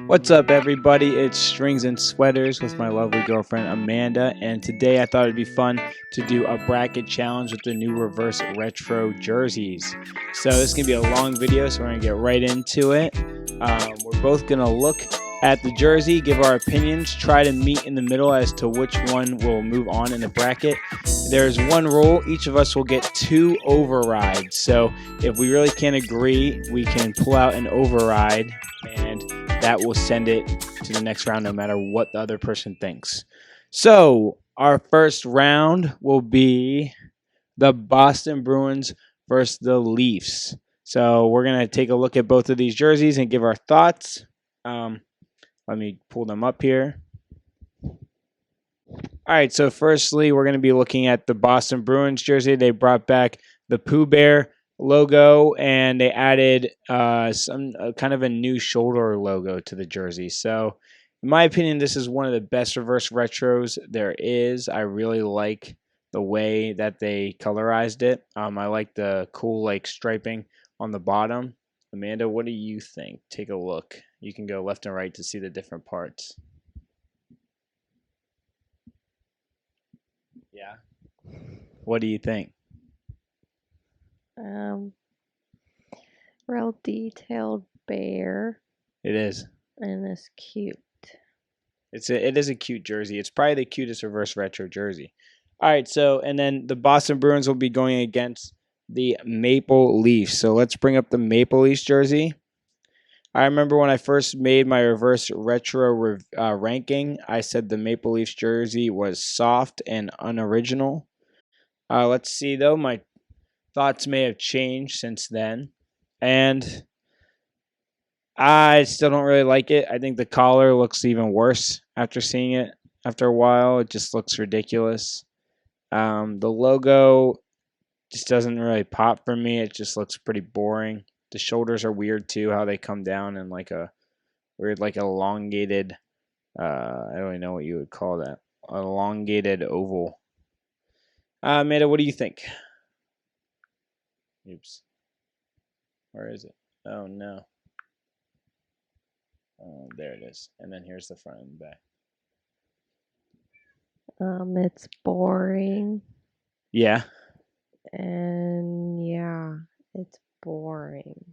What's up, everybody? It's Strings and Sweaters with my lovely girlfriend Amanda, and today I thought it'd be fun to do a bracket challenge with the new Reverse Retro Jerseys. So this is gonna be a long video, so we're gonna get right into it. We're both gonna look at the jersey, give our opinions, try to meet in the middle as to which one will move on in the bracket. There's one rule: each of us will get 2 overrides. So if we really can't agree, we can pull out an override, and that will send it to the next round no matter what the other person thinks. So our first round will be the Boston Bruins versus the Leafs. So we're going to take a look at both of these jerseys and give our thoughts. Let me pull them up here. All right, so firstly, we're going to be looking at the Boston Bruins jersey. They brought back the Pooh Bear logo, and they added some kind of a new shoulder logo to the jersey. So in my opinion, this is one of the best reverse retros there is. I really like the way that they colorized it. I like the cool striping on the bottom. Amanda, what do you think? Take a look. You can go left and right to see the different parts. Yeah. What do you think? Real detailed bear. It is. And it's cute. It is a cute jersey. It's probably the cutest reverse retro jersey. All right, so and then the Boston Bruins will be going against the Maple Leafs. So let's bring up the Maple Leafs jersey. I remember when I first made my reverse retro ranking, I said the Maple Leafs jersey was soft and unoriginal. Let's see, though. My thoughts may have changed since then. And I still don't really like it. I think the collar looks even worse after seeing it. After a while, it just looks ridiculous. The logo just doesn't really pop for me. It just looks pretty boring. The shoulders are weird too, how they come down in like a weird, elongated. I don't even know what you would call that. Elongated oval. Amanda, what do you think? Oops. Where is it? Oh no. Oh, there it is. And then here's the front and back. It's boring. Yeah. And yeah, it's boring.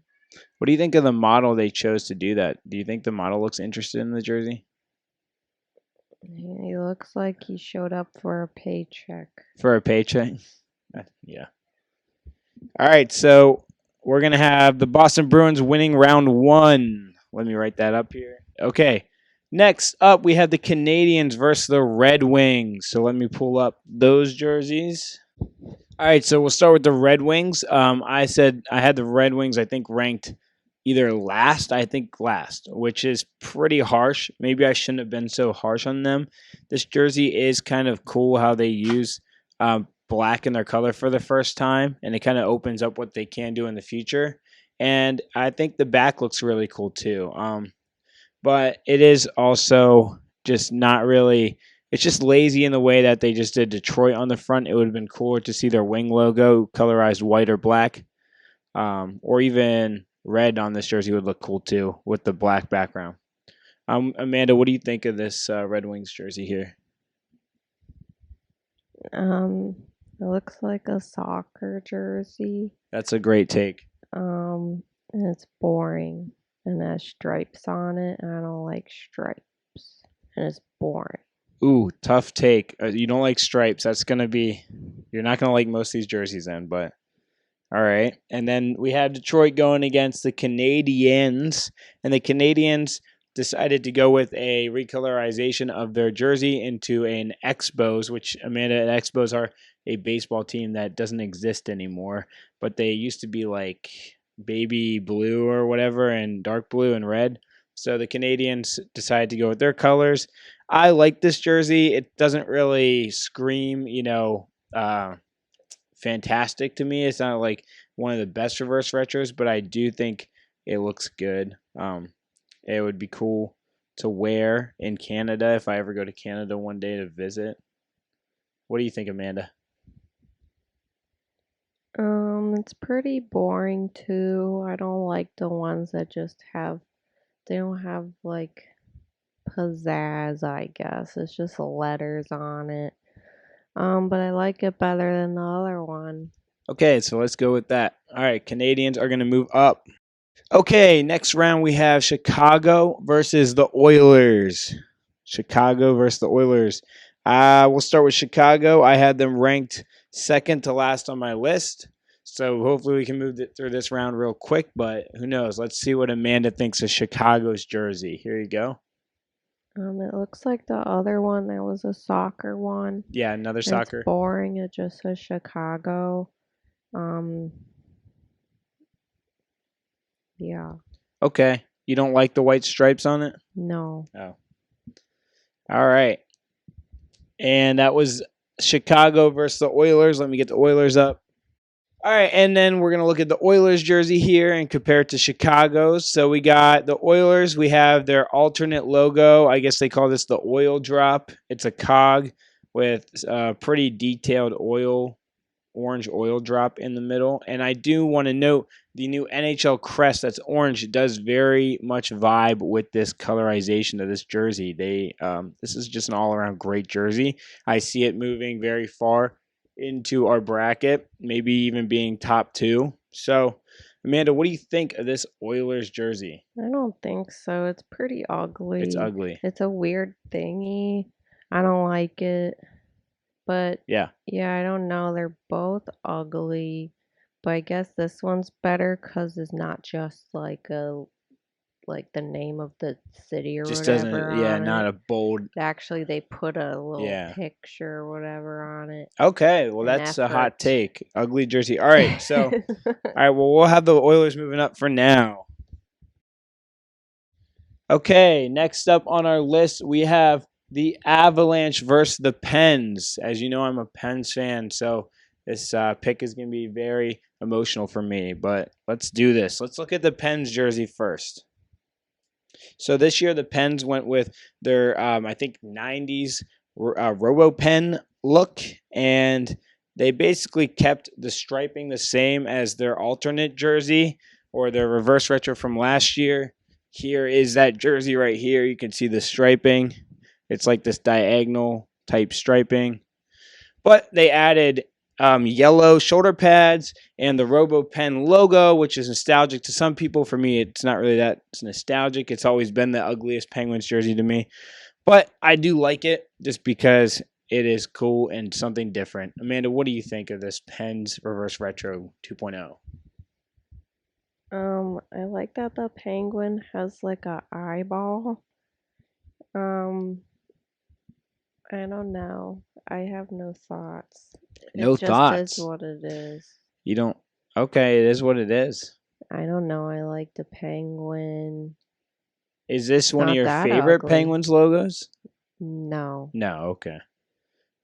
What do you think of the model they chose to do that? Do you think the model looks interested in the jersey? He looks like he showed up for a paycheck. For a paycheck? Yeah. All right, so we're going to have the Boston Bruins winning round 1. Let me write that up here. Okay. Next up, we have the Canadiens versus the Red Wings. So let me pull up those jerseys. All right, so we'll start with the Red Wings. I said I had the Red Wings, I think, ranked either last, which is pretty harsh. Maybe I shouldn't have been so harsh on them. This jersey is kind of cool how they use black in their color for the first time, and it kind of opens up what they can do in the future. And I think the back looks really cool too. But it is also just not really. It's just lazy in the way that they just did Detroit on the front. It would have been cooler to see their wing logo colorized white or black, or even red on this jersey would look cool too with the black background. Amanda, what do you think of this Red Wings jersey here? It looks like a soccer jersey. That's a great take. And it's boring and has stripes on it, and I don't like stripes, and it's boring. Ooh, tough take. You don't like stripes. That's going to be, you're not going to like most of these jerseys then, but all right. And then we have Detroit going against the Canadiens, and the Canadiens decided to go with a recolorization of their jersey into an Expos, which, Amanda, Expos are a baseball team that doesn't exist anymore, but they used to be like baby blue or whatever and dark blue and red. So the Canadiens decided to go with their colors. I like this jersey. It doesn't really scream, fantastic to me. It's not like one of the best reverse retros, but I do think it looks good. It would be cool to wear in Canada if I ever go to Canada one day to visit. What do you think, Amanda? It's pretty boring too. I don't like the ones that just have They don't have like pizzazz, I guess. It's just letters on it. But I like it better than the other one. Okay, so let's go with that. All right, Canadians are going to move up. Okay, next round we have Chicago versus the Oilers. Chicago versus the Oilers. We'll start with Chicago. I had them ranked second to last on my list. So hopefully we can move through this round real quick, but who knows? Let's see what Amanda thinks of Chicago's jersey. Here you go. It looks like the other one, that was a soccer one. Yeah, another It's soccer. boring. It just says Chicago. Um, yeah, Okay. You don't like the white stripes on it? no. Oh. All right. And that was Chicago versus the Oilers. Let me get the Oilers up. All right, and then we're going to look at the Oilers jersey here and compare it to Chicago's. So we got the Oilers. We have their alternate logo. I guess they call this the oil drop. It's a cog with a pretty detailed orange oil drop in the middle. And I do want to note the new NHL crest that's orange does very much vibe with this colorization of this jersey. This is just an all-around great jersey. I see it moving very far into our bracket, maybe even being top 2. So, Amanda, what do you think of this Oilers jersey? I don't think so. It's pretty ugly. It's ugly. It's a weird thingy. I don't like it. But Yeah, I don't know. They're both ugly. But I guess this one's better because it's not just like the name of the city or just whatever doesn't. Yeah, on not it. a bold. Actually, they put a little Yeah. picture or whatever on it. Okay, well An that's a hot effort. take. Ugly jersey. All right, so all right, well we'll have the Oilers moving up for now. Okay, next up on our list we have the Avalanche versus the Pens. As you know, I'm a Pens fan, so this pick is going to be very emotional for me. But let's do this. Let's look at the Pens jersey first. So this year the Pens went with their I think 90s RoboPen look, and they basically kept the striping the same as their alternate jersey or their reverse retro from last year. Here is that jersey right here. You can see the striping. It's like this diagonal type striping. But they added yellow shoulder pads and the RoboPen logo, which is nostalgic to some people. For me, it's not really that nostalgic. It's always been the ugliest Penguins jersey to me. But I do like it just because it is cool and something different. Amanda, what do you think of this Pens Reverse Retro 2.0? I like that the penguin has like a eyeball. Um, I don't know. I have no thoughts. No It just is thoughts. what it is. You don't. Okay, it is what it is. I don't know. I like the penguin. Is this It's one of not your that favorite ugly. Penguins logos? No. No. Okay.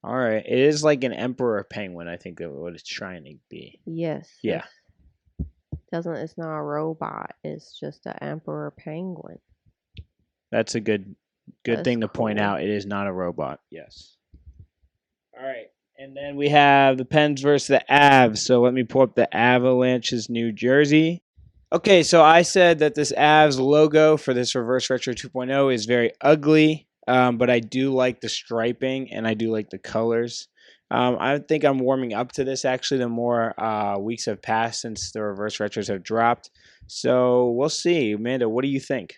All right. It is like an emperor penguin. I think that what it's trying to be. Yes. Yeah. It's not a robot. It's just an emperor penguin. That's a good That's thing to point cool. out. It is not a robot. Yes. All right. And then we have the Pens versus the Avs. So let me pull up the Avalanche's New Jersey. Okay, so I said that this Avs logo for this Reverse Retro 2.0 is very ugly, but I do like the striping and I do like the colors. I think I'm warming up to this actually the more weeks have passed since the Reverse Retros have dropped. So we'll see. Amanda, what do you think?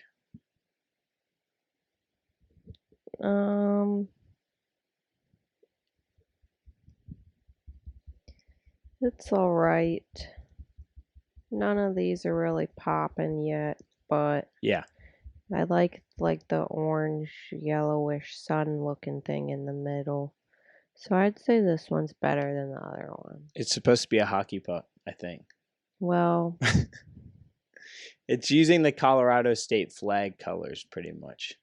It's all right. None of these are really popping yet, but Yeah. I like the orange yellowish sun looking thing in the middle. So I'd say this one's better than the other one. It's supposed to be a hockey puck, I think. Well, It's using the Colorado State flag colors pretty much.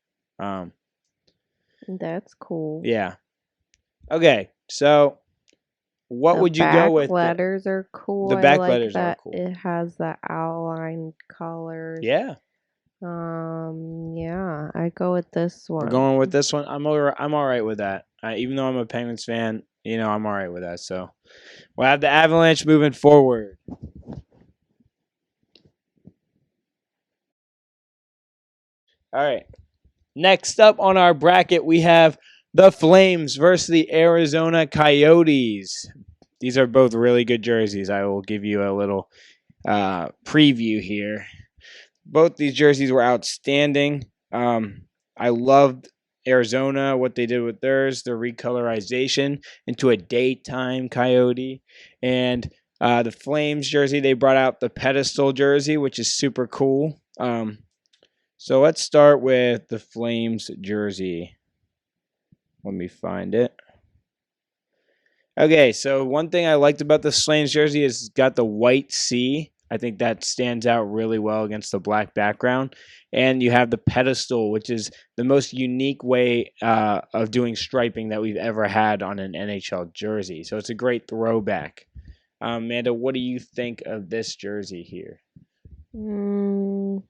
that's cool. Yeah. Okay, so what The would you go with? back letters are cool. The I back like letters are that cool. it has the outlined colors. Yeah. Yeah, I go with this one. We're going with this one. I'm all right with that. Even though I'm a Penguins fan, I'm all right with that. So we'll have the Avalanche moving forward. All right. Next up on our bracket, we have the Flames versus the Arizona Coyotes. These are both really good jerseys. I will give you a little preview here. Both these jerseys were outstanding. I loved Arizona, what they did with theirs, the recolorization into a daytime Coyote. And the Flames jersey, they brought out the pedestal jersey, which is super cool. So let's start with the Flames jersey. Let me find it. Okay, so one thing I liked about the Flames jersey is it's got the white C. I think that stands out really well against the black background. And you have the pedestal, which is the most unique way of doing striping that we've ever had on an NHL jersey. So it's a great throwback. Amanda, what do you think of this jersey here? I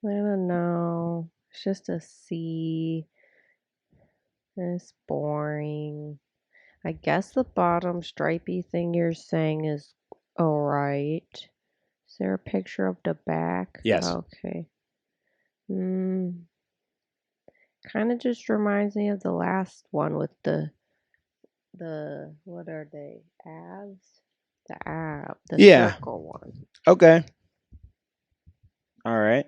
don't know. It's just a C. It's boring. I guess the bottom stripey thing you're saying is alright. Is there a picture of the back? Yes. Okay. Kind of just reminds me of the last one with the what are they? Abs? The circle one. Okay. All right.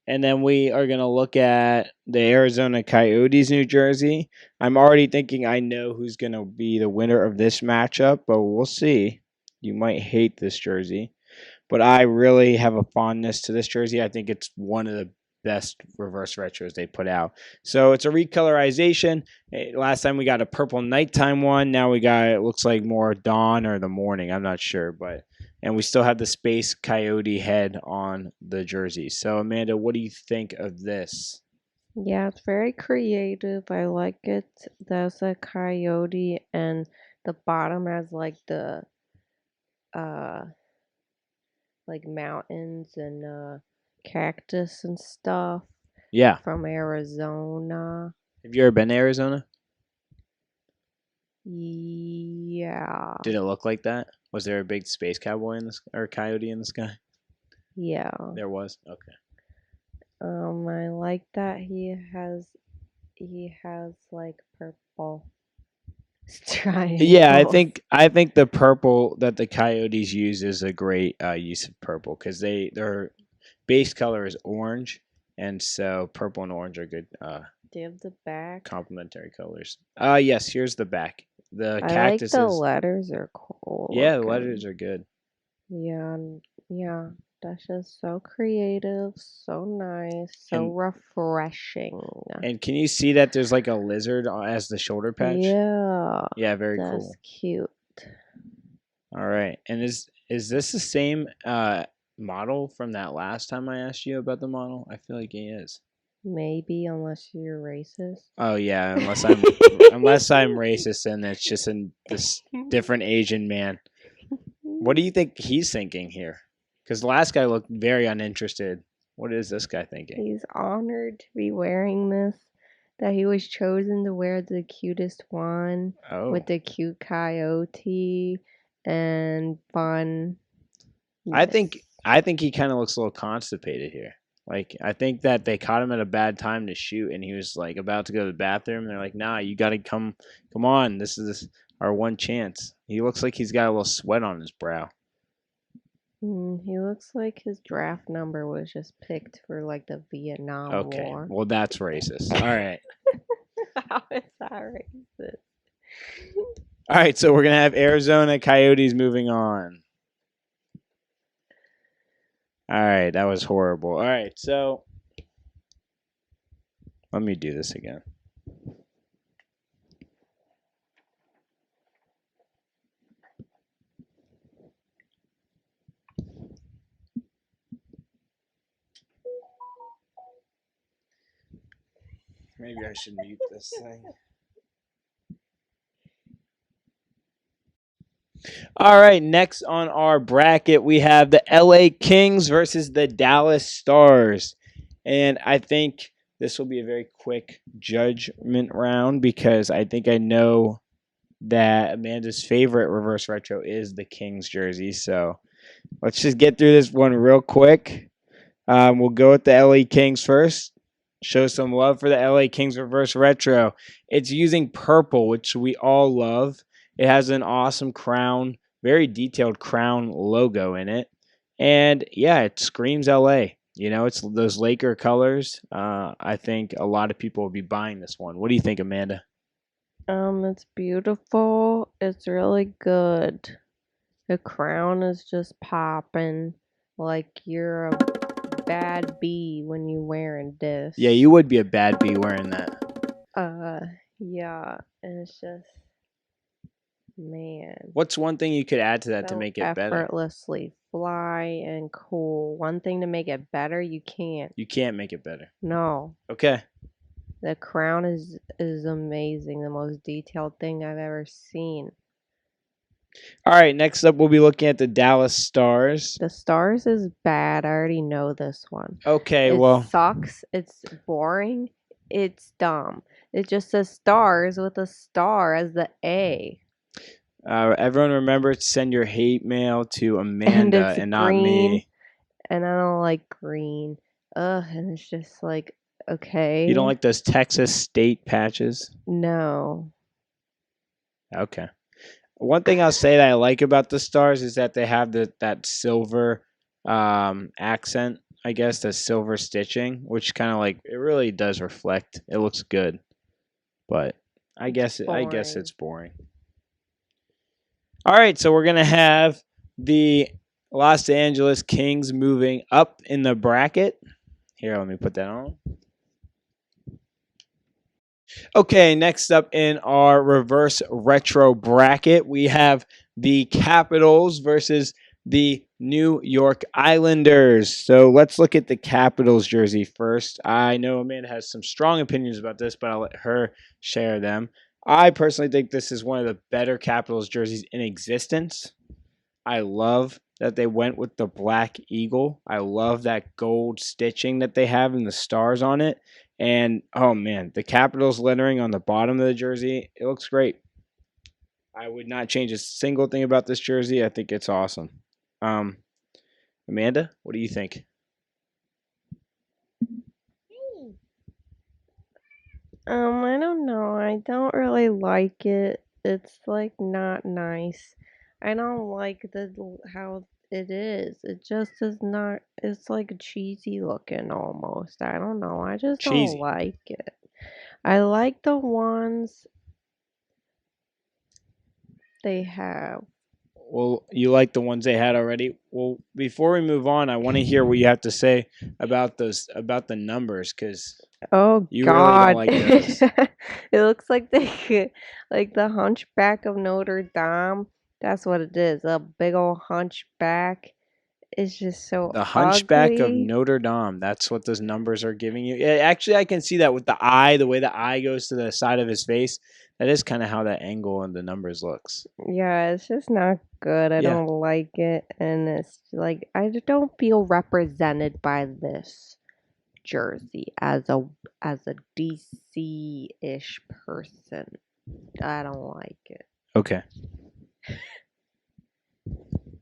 And then we are going to look at the Arizona Coyotes, New Jersey. I'm already thinking I know who's going to be the winner of this matchup, but we'll see. You might hate this jersey, but I really have a fondness to this jersey. I think it's one of the best reverse retros they put out. So it's a recolorization. Last time we got a purple nighttime one. Now we got, it looks like more dawn or the morning. I'm not sure, but... And we still have the Space Coyote head on the jersey. So, Amanda, what do you think of this? Yeah, it's very creative. I like it. There's a coyote, and the bottom has like the like mountains and cactus and stuff. Yeah. From Arizona. Have you ever been to Arizona? Yeah. Did it look like that? Was there a big space cowboy in the or coyote in the sky? Yeah. There was. Okay. I like that he has like purple triangles. Yeah, I think the purple that the Coyotes use is a great use of purple because their base color is orange, and so purple and orange are good. Do you have the back? Complementary colors. Yes. Here's the back. The cactuses. I like the letters are cool. Yeah, the letters are good. Yeah, that's just so creative, so nice, so refreshing. And can you see that there's like a lizard as the shoulder patch? Yeah. Yeah, very cool. That's cute. All right. And is this the same model from that last time I asked you about the model? I feel like he is. Maybe, unless you're racist. Oh yeah, unless I'm racist and it's just this different Asian man. What do you think he's thinking here? Because the last guy looked very uninterested. What is this guy thinking? He's honored to be wearing this. That he was chosen to wear the cutest one with the cute coyote and fun. Yes. I think he kind of looks a little constipated here. Like, I think that they caught him at a bad time to shoot, and he was like about to go to the bathroom. And they're like, "Nah, you got to come on. This is our one chance." He looks like he's got a little sweat on his brow. He looks like his draft number was just picked for like the Vietnam War. Okay, well that's racist. All right. How is that racist? All right, so we're gonna have Arizona Coyotes moving on. All right, that was horrible. All right, so let me do this again. Maybe I should mute this thing. All right, next on our bracket, we have the LA Kings versus the Dallas Stars. And I think this will be a very quick judgment round because I think I know that Amanda's favorite reverse retro is the Kings jersey. So let's just get through this one real quick. We'll go with the LA Kings first. Show some love for the LA Kings Reverse Retro. It's using purple, which we all love. It has an awesome crown, very detailed crown logo in it. And yeah, it screams LA. You know, it's those Laker colors. I think a lot of people will be buying this one. What do you think, Amanda? It's beautiful. It's really good. The crown is just popping like you're a bad bee when you wearing this. Yeah, you would be a bad bee wearing that. Yeah, and it's just, man, What's one thing you could add to that to so make it better? effortlessly fly and cool. One thing to make it better, you can't. You can't make it better. No, Okay. the crown is amazing. The most detailed thing I've ever seen. All right, next up we'll be looking at the Dallas Stars. The Stars is bad. I already know this one. Okay, It well, sucks. It's boring. It's dumb. It just says Stars with a star as the A. everyone remember to send your hate mail to And Amanda it's and not green. me. And I don't like green. Ugh, and it's just like, okay. You don't like those Texas state patches? No. Okay. One thing I'll say that I like about the Stars is that they have that silver accent, I guess, the silver stitching, which kind of like it really does reflect. It looks good, but I guess it's boring. All right, so we're gonna have the Los Angeles Kings moving up in the bracket. Here, let me put that on. Okay, next up in our reverse retro bracket, we have the Capitals versus the New York Islanders. So let's look at the Capitals jersey first. I know Amanda has some strong opinions about this, but I'll let her share them. I personally think this is one of the better Capitals jerseys in existence. I love that they went with the black eagle. I love that gold stitching that they have and the stars on it. And oh man, the Capitals lettering on the bottom of the jersey, it looks great. I would not change a single thing about this jersey. I think it's awesome. Amanda, what do you think? I don't know. I don't really like it. It's like not nice. I don't like how it is. It just is not. It's like cheesy looking almost. I don't know. I just don't Cheesy. like it. I like the ones they have. Well, you like the ones they had already. Well, before we move on, I want to hear what you have to say about the numbers, because Oh you really don't God. like those. It looks like like the Hunchback of Notre Dame. That's what it is. A big old hunchback. It's just so The Hunchback of ugly. Notre Dame. That's what those numbers are giving you. Yeah, actually, I can see that with the eye, the way the eye goes to the side of his face. That is kind of how that angle and the numbers looks. Yeah, it's just not good. I Yeah. don't like it. And it's like, I don't feel represented by this jersey as a DC-ish person. I don't like it. Okay.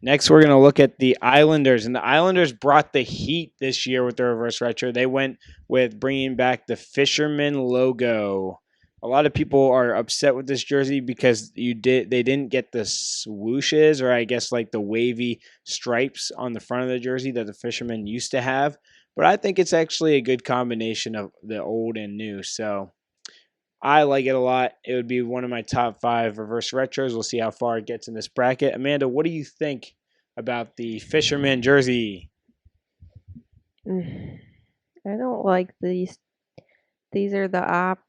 Next, we're going to look at the Islanders. And the Islanders brought the heat this year with the reverse retro. They went with bringing back the Fisherman logo. A lot of people are upset with this jersey because they didn't get the swooshes, or I guess like the wavy stripes on the front of the jersey that the Fishermen used to have. But I think it's actually a good combination of the old and new. So I like it a lot. It would be one of my top 5 reverse retros. We'll see how far it gets in this bracket. Amanda, what do you think about the Fisherman jersey? I don't like these. These are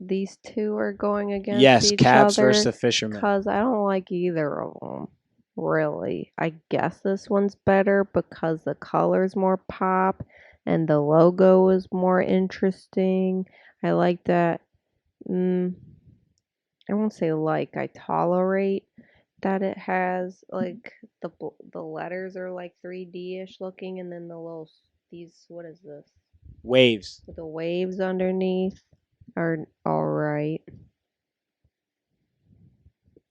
these two are going against each Caps other versus the Fisherman. because I don't like either of them. Really, I guess this one's better because the color's more pop and the logo is more interesting. I like that. I won't say like. I tolerate that it has like the letters are like 3D-ish looking, and then these, what is this? Waves. With the waves underneath are all right.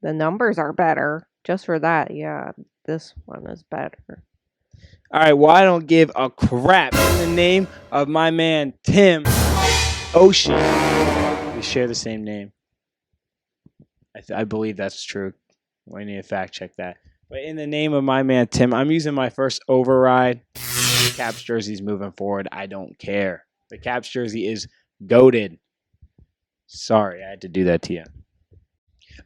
The numbers are better. Just for that, yeah, this one is better. All right, well, I don't give a crap. In the name of my man, Tim Ocean. We share the same name. I believe that's true. I need to fact check that. But in the name of my man, Tim, I'm using my first override. The Caps jersey's moving forward. I don't care. The Caps jersey is goated. Sorry, I had to do that to you.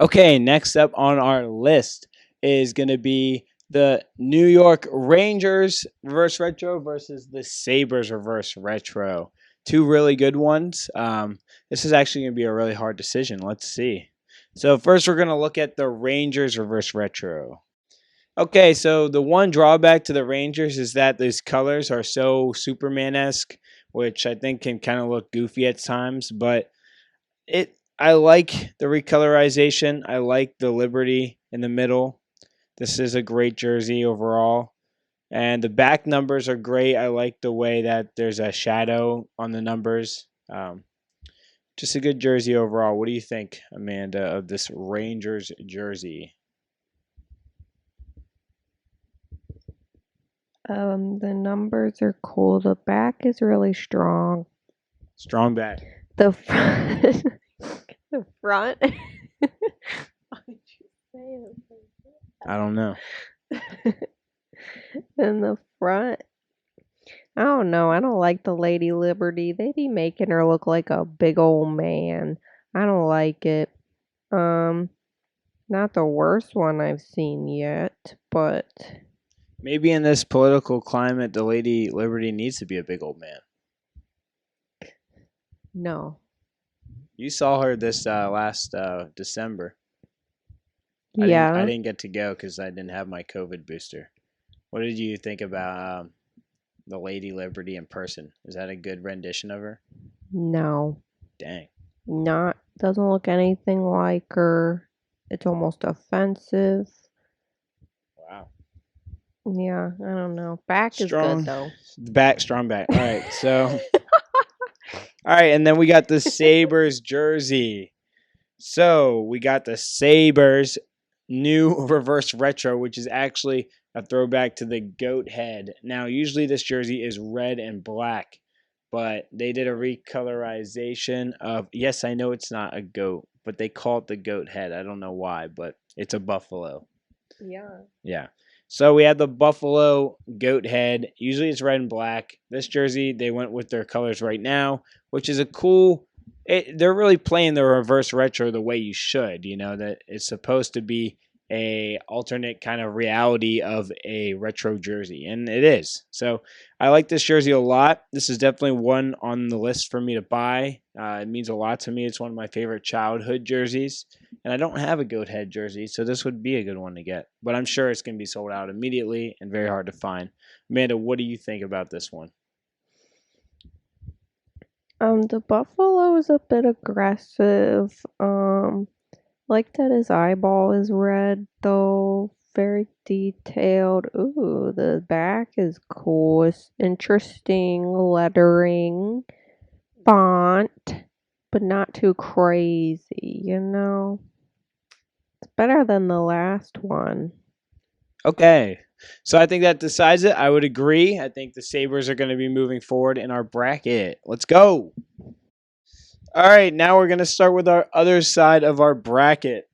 Okay, next up on our list is going to be the New York Rangers Reverse Retro versus the Sabres Reverse Retro. Two really good ones. This is actually going to be a really hard decision. Let's see. So first we're going to look at the Rangers Reverse Retro. Okay, so the one drawback to the Rangers is that these colors are so Superman-esque, which I think can kind of look goofy at times, but I like the recolorization. I like the Liberty in the middle. This is a great jersey overall. And the back numbers are great. I like the way that there's a shadow on the numbers. Just a good jersey overall. What do you think, Amanda, of this Rangers jersey? The numbers are cool. The back is really strong. Strong back. The front. The front. Why did you say it? I don't know. And the front. I don't know. I don't like the Lady Liberty. They be making her look like a big old man. I don't like it. Not the worst one I've seen yet, but maybe in this political climate, the Lady Liberty needs to be a big old man. No. You saw her this last December. Yeah. I didn't get to go because I didn't have my COVID booster. What did you think about the Lady Liberty in person? Is that a good rendition of her? No. Dang. Doesn't look anything like her. It's almost offensive. Wow. Yeah, I don't know. Back is good though. Strong back. All right, so all right, and then we got the Sabres jersey. So we got the Sabres new reverse retro, which is actually a throwback to the goat head. Now, usually this jersey is red and black, but they did a recolorization of, yes, I know it's not a goat, but they call it the goat head. I don't know why, but it's a buffalo. Yeah. Yeah. So we had the buffalo goat head. Usually it's red and black. This jersey, they went with their colors right now, which is a cool. They're really playing the reverse retro the way you should. You know that it's supposed to be a alternate kind of reality of a retro jersey, and it is. So I like this jersey a lot. This is definitely one on the list for me to buy. It means a lot to me. It's one of my favorite childhood jerseys, and I don't have a goat head jersey, so this would be a good one to get. But I'm sure it's going to be sold out immediately and very hard to find. Amanda, what do you think about this one? The buffalo is a bit aggressive. Like that his eyeball is red though. Very detailed. Ooh, the back is cool. It's interesting lettering, font, but not too crazy, you know? It's better than the last one. Okay. So I think that decides it. I would agree. I think the Sabres are going to be moving forward in our bracket. Let's go. All right, now we're going to start with our other side of our bracket.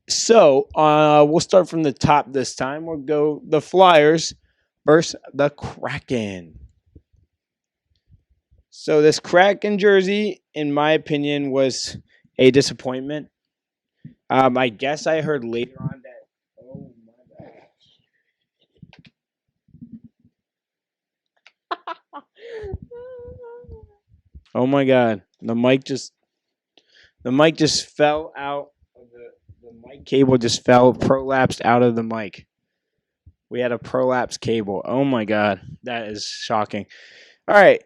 So we'll start from the top this time. We'll go the Flyers versus the Kraken. So this Kraken jersey, in my opinion, was a disappointment. I guess I heard later on that. Oh my god! Oh my god! The mic just fell out of the mic cable. Just fell, prolapsed out of the mic. We had a prolapse cable. Oh my god, that is shocking. All right,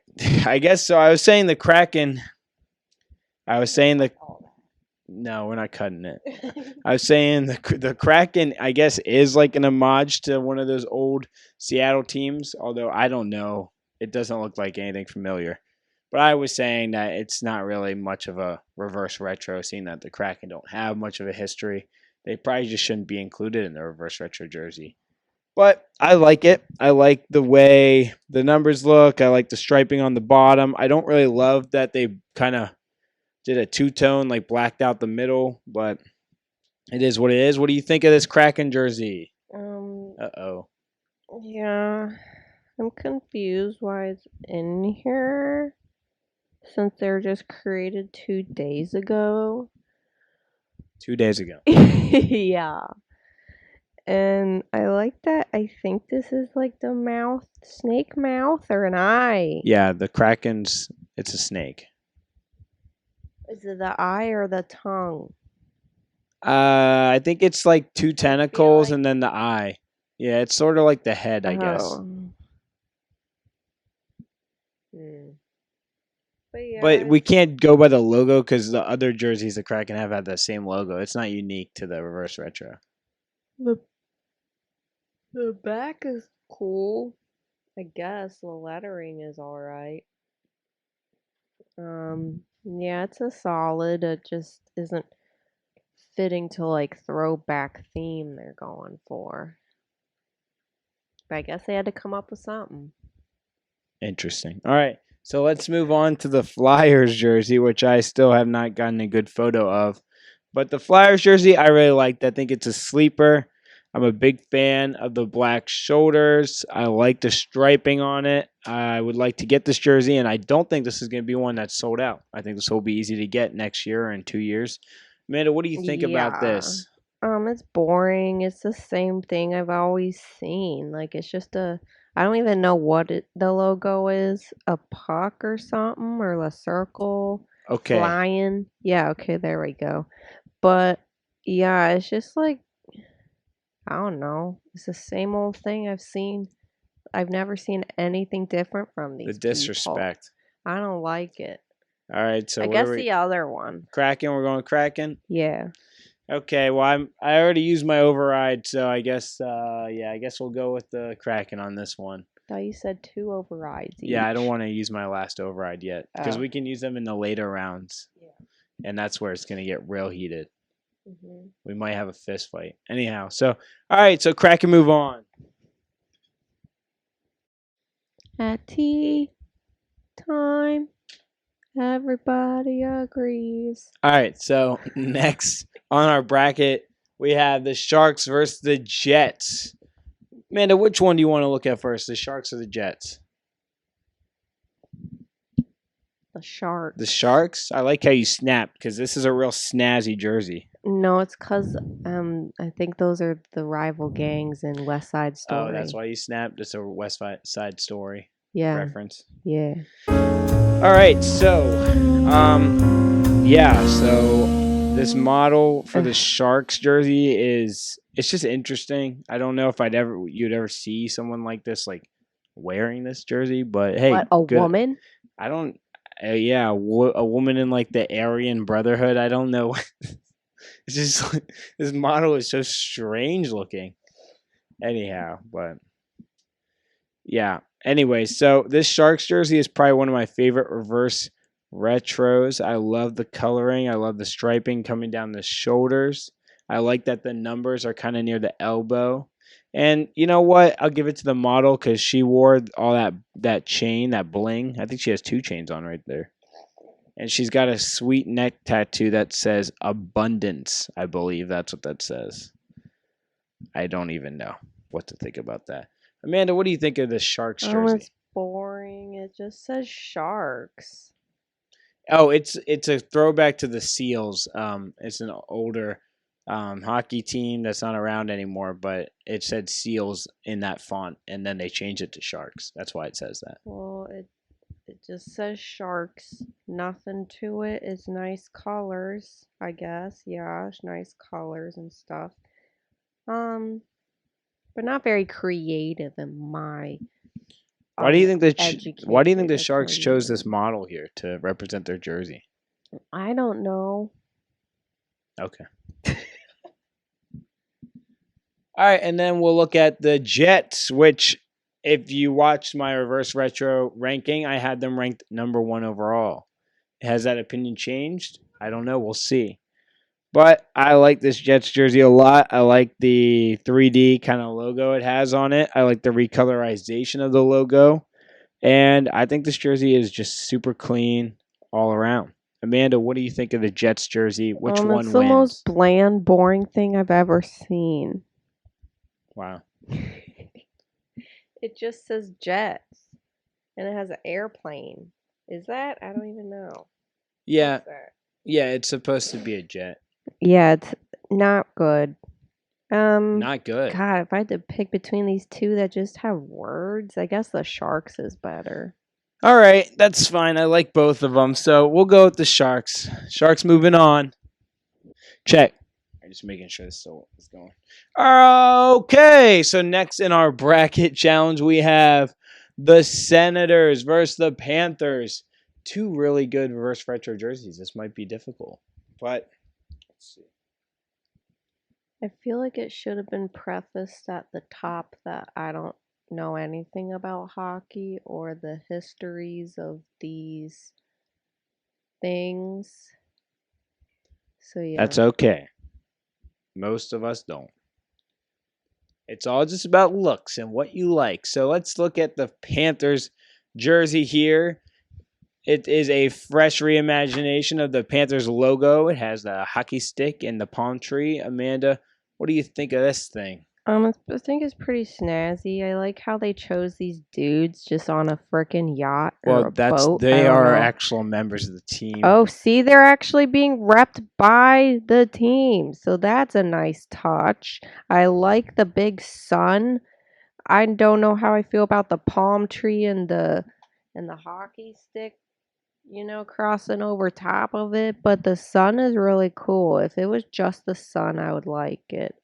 I guess so. I was saying the Kraken. I was saying the. No, we're not cutting it. I was saying the Kraken, I guess, is like an homage to one of those old Seattle teams. Although I don't know, it doesn't look like anything familiar. But I was saying that it's not really much of a reverse retro, seeing that the Kraken don't have much of a history. They probably just shouldn't be included in the reverse retro jersey. But I like it. I like the way the numbers look. I like the striping on the bottom. I don't really love that they kind of did a two-tone, like blacked out the middle, but it is what it is. What do you think of this Kraken jersey? Um, Uh-oh. yeah, I'm confused why it's in here since they were just created 2 days ago. 2 days ago. Yeah. And I like that. I think this is like the mouth, snake mouth, or an eye. Yeah, the Kraken's, it's a snake. Is it the eye or the tongue? I think it's like two tentacles like- and then the eye. Yeah, it's sort of like the head, I guess. Oh. But yeah. But we can't go by the logo because the other jerseys the Kraken have had the same logo. It's not unique to the reverse retro. The back is cool. I guess the lettering is alright. Yeah, it's a solid. It just isn't fitting to like throwback theme they're going for. But I guess they had to come up with something. Interesting. All right. So let's move on to the Flyers jersey, which I still have not gotten a good photo of. But the Flyers jersey, I really liked. I think it's a sleeper. I'm a big fan of the black shoulders. I like the striping on it. I would like to get this jersey, and I don't think this is going to be one that's sold out. I think this will be easy to get next year or in 2 years. Amanda, what do you think about this? It's boring. It's the same thing I've always seen. Like it's just I don't even know what the logo is. A puck or something or a circle Okay. flying. Yeah, okay, there we go. But yeah, it's just like I don't know. It's the same old thing I've seen. I've never seen anything different from these The disrespect. people. I don't like it. All right, so I guess the other one. Kraken, we're going Kraken? Yeah. Okay, well I already used my override, so I guess I guess we'll go with the Kraken on this one. I thought you said 2 overrides each. Yeah, I don't want to use my last override yet because we can use them in the later rounds. Yeah. And that's where it's going to get real heated. Mm-hmm. We might have a fist fight. Anyhow, so all right, so Kraken move on. At tea time, everybody agrees. All right, so next on our bracket, we have the Sharks versus the Jets. Amanda, which one do you want to look at first, the Sharks or the Jets? The Sharks. The Sharks? I like how you snap because this is a real snazzy jersey. No, it's because I think those are the rival gangs in West Side Story. Oh, that's why you snapped? It's a West Side Story reference. Yeah. All right, so so this model for the Sharks jersey it's just interesting. I don't know if you'd ever see someone like this like wearing this jersey, but hey, what, a woman? I don't. A woman in like the Aryan Brotherhood. I don't know. It's just this model is so strange looking. Anyhow, but yeah. Anyway, so this Sharks jersey is probably one of my favorite reverse retros. I love the coloring. I love the striping coming down the shoulders. I like that the numbers are kind of near the elbow. And you know what? I'll give it to the model because she wore all that chain, that bling. I think she has 2 chains on right there. And she's got a sweet neck tattoo that says abundance. I believe that's what that says. I don't even know what to think about that. Amanda, what do you think of this Sharks jersey? Oh, it's boring. It just says Sharks. Oh, it's a throwback to the Seals. It's an older hockey team that's not around anymore, but it said Seals in that font, and then they changed it to Sharks. That's why it says that. Well, it just says Sharks. Nothing to it. It's nice colors, I guess. Yeah, it's nice colors and stuff. But not very creative in my. Why do you think the Sharks chose this model here to represent their jersey? I don't know. Okay. All right, and then we'll look at the Jets, which if you watched my reverse retro ranking, I had them ranked number 1 overall. Has that opinion changed? I don't know. We'll see. But I like this Jets jersey a lot. I like the 3D kind of logo it has on it. I like the recolorization of the logo. And I think this jersey is just super clean all around. Amanda, what do you think of the Jets jersey? Which It's one the most wins? bland, boring thing I've ever seen. Wow. It just says Jets, and it has an airplane. Is that? I don't even know. Yeah, What's that? yeah, it's supposed to be a jet. Yeah, it's not good. Not good. God, if I had to pick between these two that just have words, I guess the Sharks is better. All right, that's fine. I like both of them. So we'll go with the Sharks. Sharks moving on. Check. I'm just making sure this still is going. Okay, so next in our bracket challenge, we have the Senators versus the Panthers. Two really good reverse retro jerseys. This might be difficult, but let's see. I feel like it should have been prefaced at the top that I don't know anything about hockey or the histories of these things. So That's yeah. okay. Most of us don't. It's all just about looks and what you like. So let's look at the Panthers jersey here. It is a fresh reimagination of the Panthers logo. It has the hockey stick and the palm tree. Amanda, what do you think of this thing? I think it's pretty snazzy. I like how they chose these dudes just on a freaking yacht or Well, a boat. I they don't are know. actual members of the team. Oh, see, they're actually being repped by the team. So that's a nice touch. I like the big sun. I don't know how I feel about the palm tree and the hockey stick, crossing over top of it, but the sun is really cool. If it was just the sun, I would like it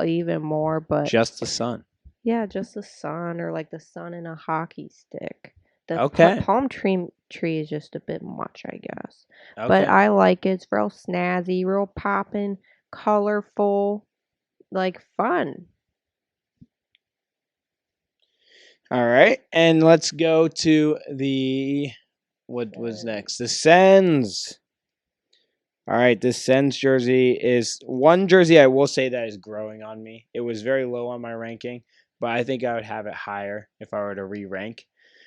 even more, but Just the sun. yeah, just the sun or like the sun and a hockey stick. The Okay. palm tree is just a bit much, I guess. But Okay. I like it. It's real snazzy, real poppin', colorful, like fun. All right. And let's go to the what was next? The Sens. All right, this Sens jersey is one jersey I will say that is growing on me. It was very low on my ranking, but I think I would have it higher if I were to re-rank.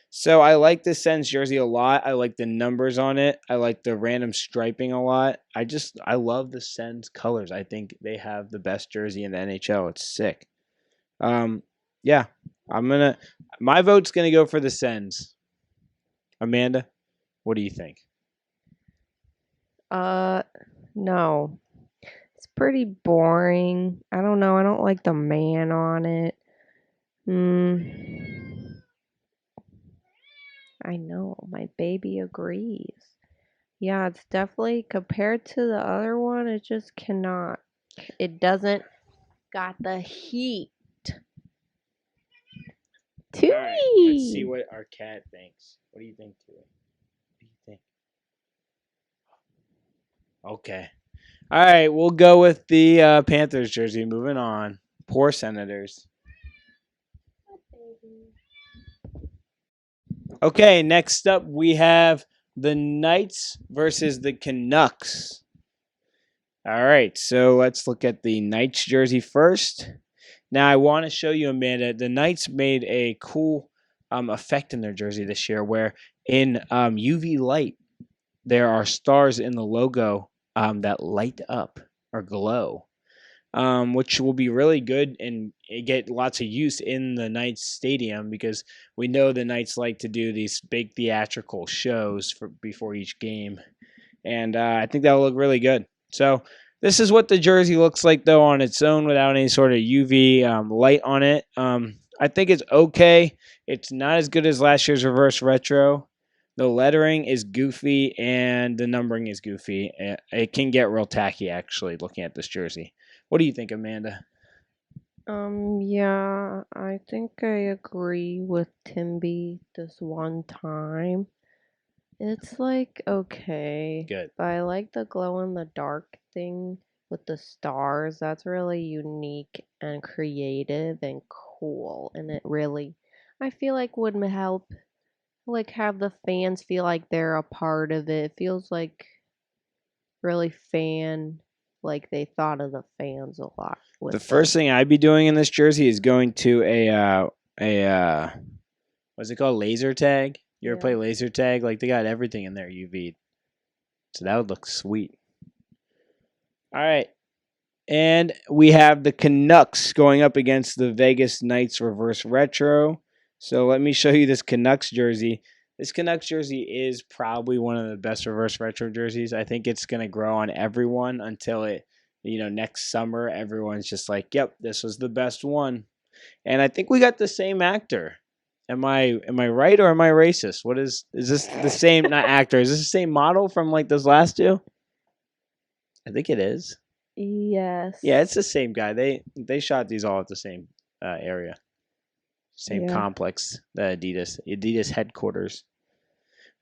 So I like this Sens jersey a lot. I like the numbers on it. I like the random striping a lot. I love the Sens colors. I think they have the best jersey in the NHL. It's sick. Um, yeah, my vote's gonna go for the Sens. Amanda, what do you think? Uh, no. It's pretty boring. I don't know. I don't like the man on it. Hmm. I know. My baby agrees. Yeah, it's definitely compared to the other one, it just cannot. It doesn't got the heat. All right, let's see Tootie! what our cat thinks. What do you think, Tui? What do you think? Okay. All right, we'll go with the Panthers jersey. Moving on. Poor Senators. Okay, next up we have the Knights versus the Canucks. All right, so let's look at the Knights jersey first. Now, I want to show you, Amanda, the Knights made a cool effect in their jersey this year where in UV light, there are stars in the logo that light up or glow, which will be really good and get lots of use in the Knights stadium because we know the Knights like to do these big theatrical shows before each game, and I think that'll look really good. So this is what the jersey looks like though on its own without any sort of UV light on it. I think it's okay. It's not as good as last year's reverse retro. The lettering is goofy and the numbering is goofy. It can get real tacky actually looking at this jersey. What do you think, Amanda? Yeah, I think I agree with Timby this one time. It's like okay, Good. but I like the glow in the dark thing with the stars. That's really unique and creative and cool, and it really, I feel like would help like have the fans feel like they're a part of it. It feels like really fan like they thought of the fans a lot. The first thing I'd be doing in this jersey is going to what's it called? Laser tag. You ever play laser tag? Like they got everything in there UV. So that would look sweet. All right. And we have the Canucks going up against the Vegas Knights Reverse Retro. So let me show you this Canucks jersey. This Canucks jersey is probably one of the best Reverse Retro jerseys. I think it's going to grow on everyone until it, next summer, everyone's just like, yep, this was the best one. And I think we got the same actor. Am I right or am I racist? Is this the same, not actor, is this the same model from like those last two? I think it is. Yes. Yeah, it's the same guy. They shot these all at the same area. Same complex, the Adidas headquarters.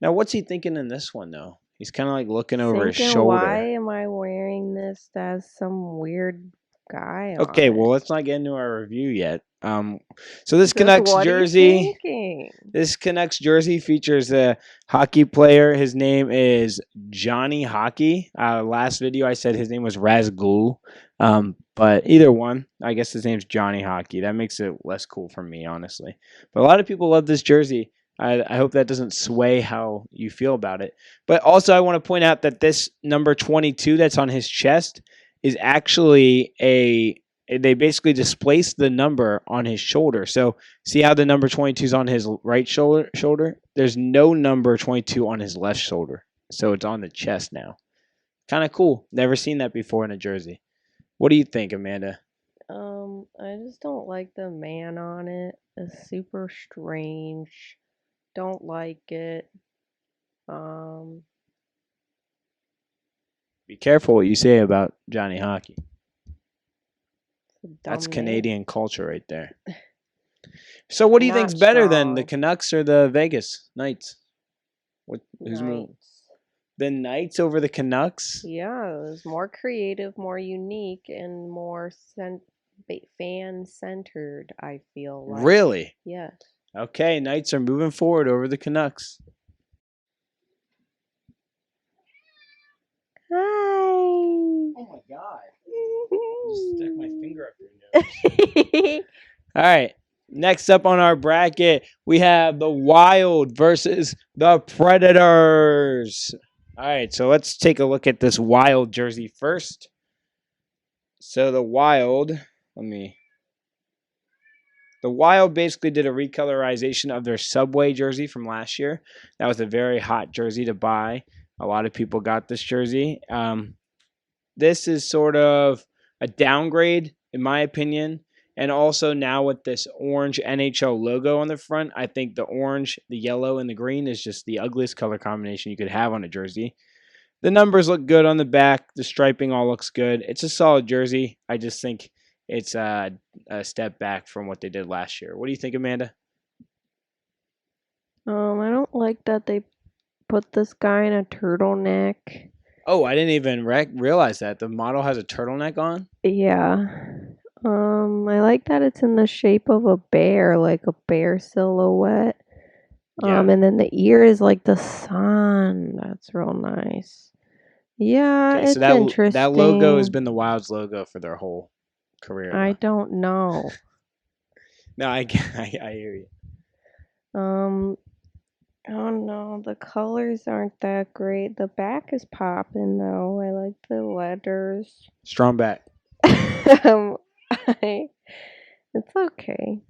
Now, what's he thinking in this one, though? He's kind of like looking over his shoulder. Why am I wearing this as some weird guy? Okay, well, let's not get into our review yet. So this Canucks jersey, features a hockey player. His name is Johnny Hockey. Last video I said his name was Razgul. But either one, I guess his name's Johnny Hockey. That makes it less cool for me, honestly. But a lot of people love this jersey. I hope that doesn't sway how you feel about it. But also, I want to point out that this number 22 that's on his chest is actually they basically displaced the number on his shoulder. So see how the number 22 is on his right shoulder? There's no number 22 on his left shoulder. So it's on the chest now. Kind of cool. Never seen that before in a jersey. What do you think, Amanda? I just don't like the man on it. It's super strange. Don't like it. Be careful what you say about Johnny Hockey. That's Canadian culture right there. So what do you think's better than the Canucks or the Vegas Knights? Who's more? The Knights over the Canucks? Yeah, it was more creative, more unique, and more fan-centered, I feel like. Really? Yes. Okay, Knights are moving forward over the Canucks. Hi. Oh my God. Just stuck my finger up your nose. All right. Next up on our bracket, we have the Wild versus the Predators. All right, so let's take a look at this Wild jersey first. So the Wild basically did a recolorization of their Subway jersey from last year. That was a very hot jersey to buy. A lot of people got this jersey. This is sort of a downgrade, in my opinion. And also now with this orange NHL logo on the front, I think the orange, the yellow, and the green is just the ugliest color combination you could have on a jersey. The numbers look good on the back. The striping all looks good. It's a solid jersey. I just think it's a step back from what they did last year. What do you think, Amanda? I don't like that they put this guy in a turtleneck. Oh, I didn't even realize that. The model has a turtleneck on? Yeah. I like that it's in the shape of a bear, like a bear silhouette. Yeah. And then the ear is like the sun. That's real nice. Yeah, okay, it's interesting. That logo has been the Wild's logo for their whole career. I don't know. No, I hear you. Oh no, the colors aren't that great. The back is popping though. I like the letters. Strong back. It's okay.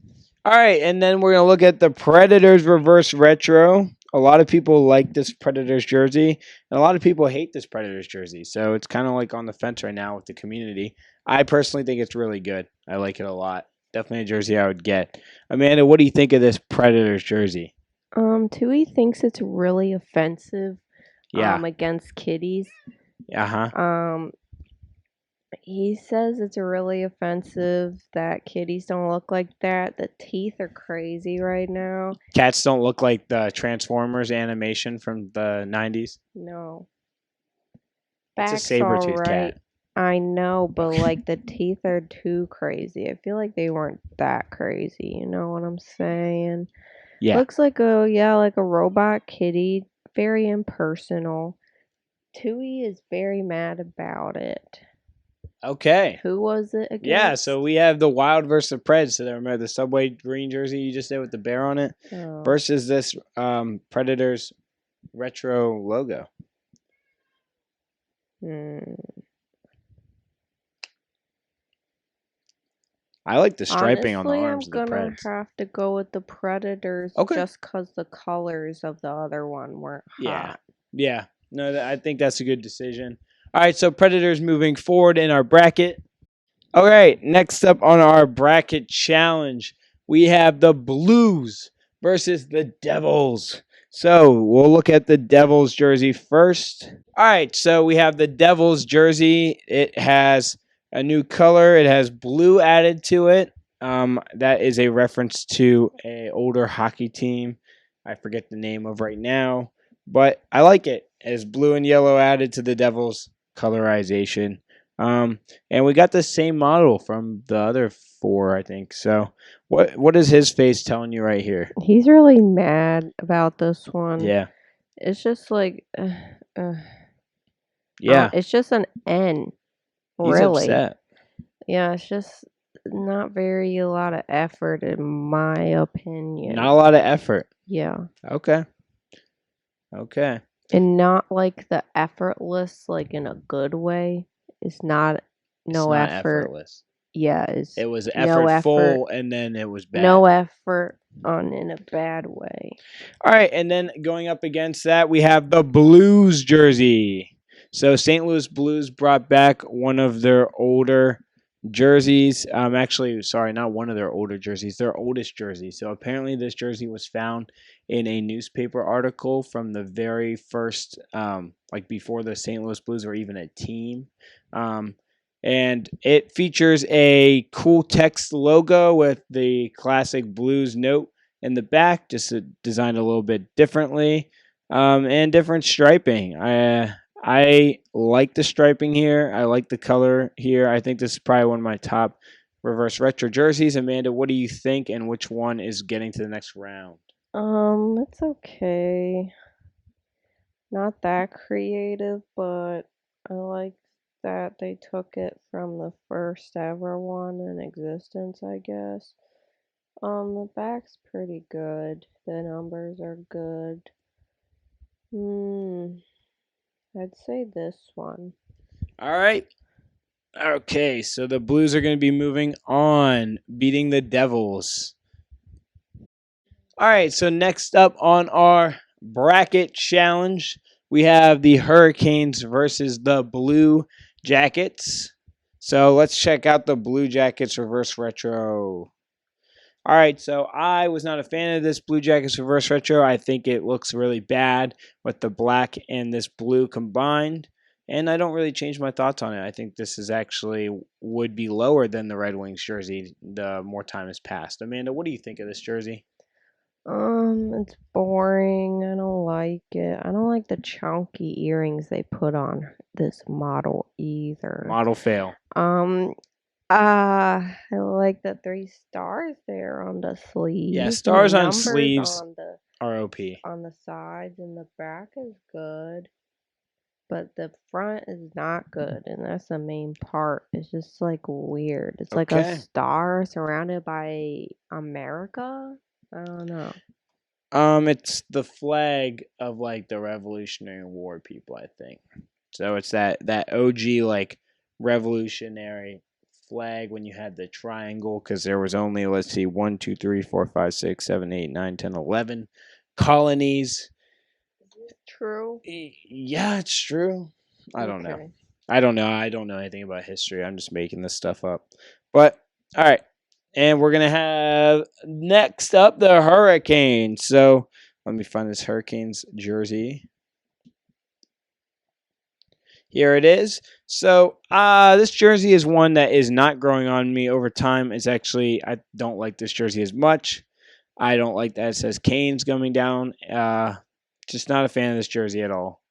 All right, and then we're going to look at the Predators Reverse Retro. A lot of people like this Predators jersey, and a lot of people hate this Predators jersey. So it's kind of like on the fence right now with the community. I personally think it's really good. I like it a lot. Definitely a jersey I would get. Amanda, what do you think of this Predators jersey? Tui thinks it's really offensive. Against kiddies. He says it's really offensive that kitties don't look like that. The teeth are crazy right now. Cats don't look like the Transformers animation from the 90s? No. It's a saber-toothed cat. I know, but like the teeth are too crazy. I feel like they weren't that crazy. You know what I'm saying? Yeah. Looks like a robot kitty. Very impersonal. Tui is very mad about it. Okay. Who was it against? Yeah, so we have the Wild versus the Preds. So remember the Subway green jersey you just did with the bear on it versus this Predators retro logo. I like the striping on the arms of the Preds. I'm gonna have to go with the Predators just because the colors of the other one weren't hot. Yeah. No, I think that's a good decision. All right, so Predators moving forward in our bracket. All right, next up on our bracket challenge, we have the Blues versus the Devils. So we'll look at the Devils jersey first. All right, so we have the Devils jersey. It has a new color. It has blue added to it. That is a reference to an older hockey team. I forget the name of right now, but I like it. It has blue and yellow added to the Devils colorization. And we got the same model from the other 4, I think. So what is his face telling you right here? He's really mad about this one. Yeah. It's just like, yeah. It's just an N. He's upset. Yeah, it's just not a lot of effort in my opinion. Not a lot of effort. Yeah. Okay. And not like the effortless, like in a good way. It's not effort. Effortless. Yeah, it was effortful and then it was bad. No effort in a bad way. All right, and then going up against that, we have the Blues jersey. So St. Louis Blues brought back one of their older jerseys. Actually, sorry, not one of their older jerseys, their oldest jersey. So apparently this jersey was found in a newspaper article from the very first, like before the St. Louis Blues were even a team. And it features a cool text logo with the classic Blues note in the back, just designed a little bit differently, and different striping. I like the striping here. I like the color here. I think this is probably one of my top reverse retro jerseys. Amanda, what do you think, and which one is getting to the next round? It's okay. Not that creative, but I like that they took it from the first ever one in existence, I guess. The back's pretty good. The numbers are good. I'd say this one. All right. Okay, so the Blues are going to be moving on, beating the Devils. All right, so next up on our bracket challenge, we have the Hurricanes versus the Blue Jackets. So let's check out the Blue Jackets reverse retro. All right, so I was not a fan of this Blue Jackets reverse retro. I think it looks really bad with the black and this blue combined, and I don't really change my thoughts on it. I think this is actually would be lower than the Red Wings jersey the more time has passed. Amanda, what do you think of this jersey? It's boring. I don't like it. I don't like the chunky earrings they put on this model either. Model fail. I like the 3 stars there on the sleeves. Yeah, stars on sleeves are OP. On the sides and the back is good, but the front is not good, and that's the main part. It's just like weird. It's like a star surrounded by America. I don't know. It's the flag of like the Revolutionary War people, I think. So it's that OG like revolutionary flag when you had the triangle, because there was only, let's see, 1, 2, 3, 4, 5, 6, 7, 8, 9, 10, 11 colonies. Is it true? Yeah, it's true. I don't know. I don't know anything about history. I'm just making this stuff up. But all right. And we're going to have next up the Hurricanes. So let me find this Hurricanes jersey. Here it is. So this jersey is one that is not growing on me over time. It's actually, I don't like this jersey as much. I don't like that it says Canes coming down. Just not a fan of this jersey at all.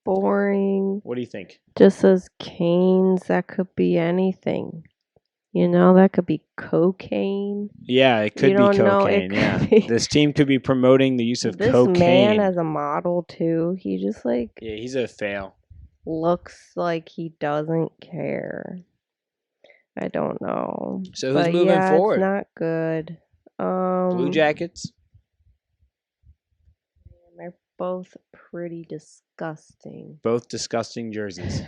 Boring. What do you think? Just says Canes. That could be anything. You know, that could be cocaine. Yeah, it could be cocaine. Yeah, this team could be promoting the use of cocaine. This man as a model too. He just like. Yeah, he's a fail. looks like he doesn't care. I don't know. So who's But moving yeah, it's forward? not good. Blue Jackets? They're both pretty disgusting. Both disgusting jerseys.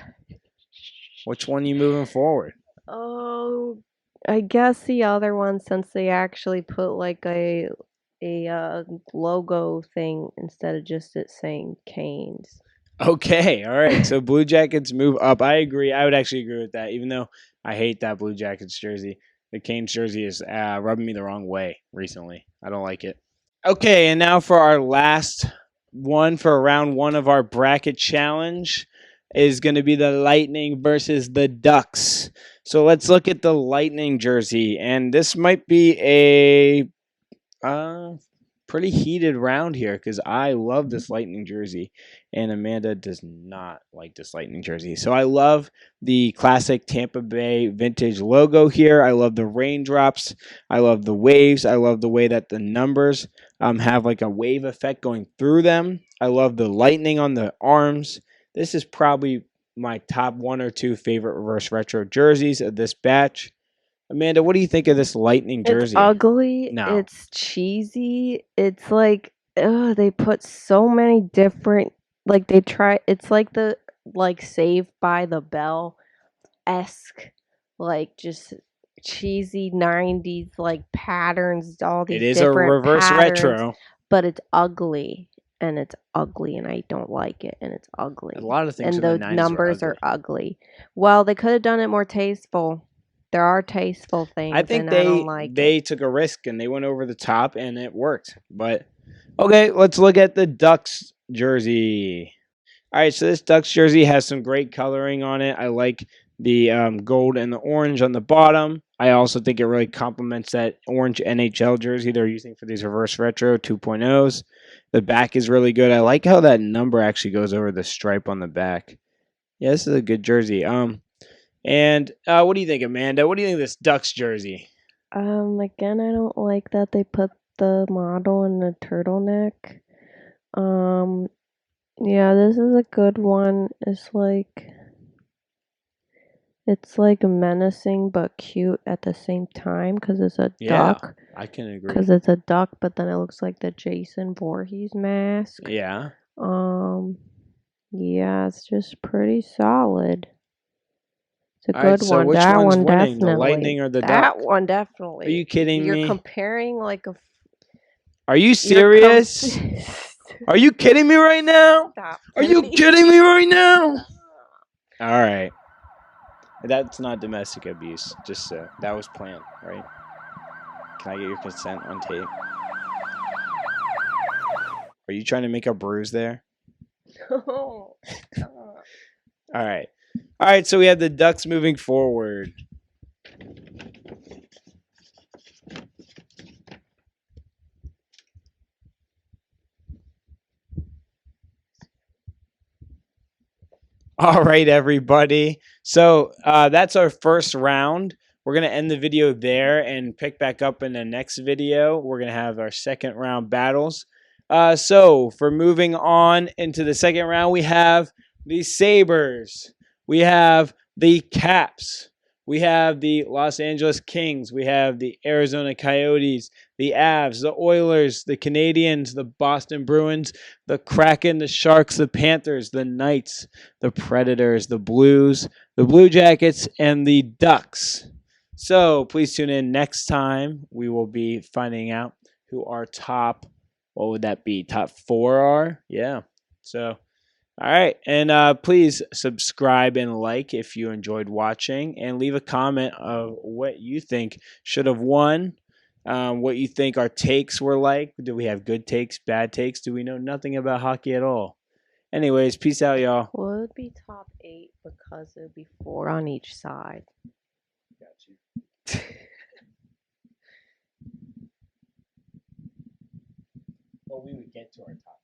Which one are you moving forward? Oh, I guess the other one, since they actually put like a logo thing instead of just it saying Canes. Okay, all right. So Blue Jackets move up. I agree. I would actually agree with that, even though I hate that Blue Jackets jersey. The Canes jersey is rubbing me the wrong way recently. I don't like it. Okay, and now for our last one for round one of our bracket challenge is going to be the Lightning versus the Ducks. So let's look at the Lightning jersey, and this might be a pretty heated round here because I love this Lightning jersey, and Amanda does not like this Lightning jersey. So I love the classic Tampa Bay vintage logo here. I love the raindrops. I love the waves. I love the way that the numbers have like a wave effect going through them. I love the lightning on the arms. This is probably my top one or two favorite reverse retro jerseys of this batch. Amanda, what do you think of this Lightning jersey? It's ugly. No. It's cheesy. It's like, they put so many different, like they try. It's like the Saved by the Bell esque, like just cheesy '90s like patterns. All these It is a different reverse patterns, retro. but it's ugly. And it's ugly, and I don't like it, and it's ugly. A lot of things and in the the 90s numbers were are ugly. Well, they could have done it more tasteful. There are tasteful things, I think and I don't like they it. took a risk and they went over the top and it worked. But okay, let's look at the Ducks jersey. All right, so this Ducks jersey has some great coloring on it. I like the gold and the orange on the bottom. I also think it really complements that orange NHL jersey they're using for these reverse retro 2.0s. The back is really good. I like how that number actually goes over the stripe on the back. Yeah, this is a good jersey. And what do you think, Amanda? What do you think of this Ducks jersey? Again, I don't like that they put the model in the turtleneck. Yeah, this is a good one. It's like menacing but cute at the same time because it's a duck. I can agree. Because it's a duck, but then it looks like the Jason Voorhees mask. Yeah. Yeah, it's just pretty solid. It's a All right, good so one. which That one's one winning, the definitely. Lightning or the That Duck? one definitely. Are you kidding You're me? comparing like a. Are you serious? Are you kidding me right now? Stop. Are you kidding me right now? All right. That's not domestic abuse. Just that was planned, right? Can I get your consent on tape? Are you trying to make a bruise there? No. All right. All right, so we have the Ducks moving forward. All right, everybody. So that's our first round. We're going to end the video there and pick back up in the next video. We're going to have our second round battles. So for moving on into the second round, we have the Sabres. We have the Caps. We have the Los Angeles Kings. We have the Arizona Coyotes, the Avs, the Oilers, the Canadiens, the Boston Bruins, the Kraken, the Sharks, the Panthers, the Knights, the Predators, the Blues, the Blue Jackets, and the Ducks. So please tune in next time. We will be finding out who our top, what would that be? Top 4 are? Yeah. So, all right. And please subscribe and like if you enjoyed watching, and leave a comment of what you think should have won. What you think our takes were like. Do we have good takes, bad takes? Do we know nothing about hockey at all? Anyways, peace out, y'all. Well, it would be top 8 because it would be 4 on each side. Got you. Well, we would get to our top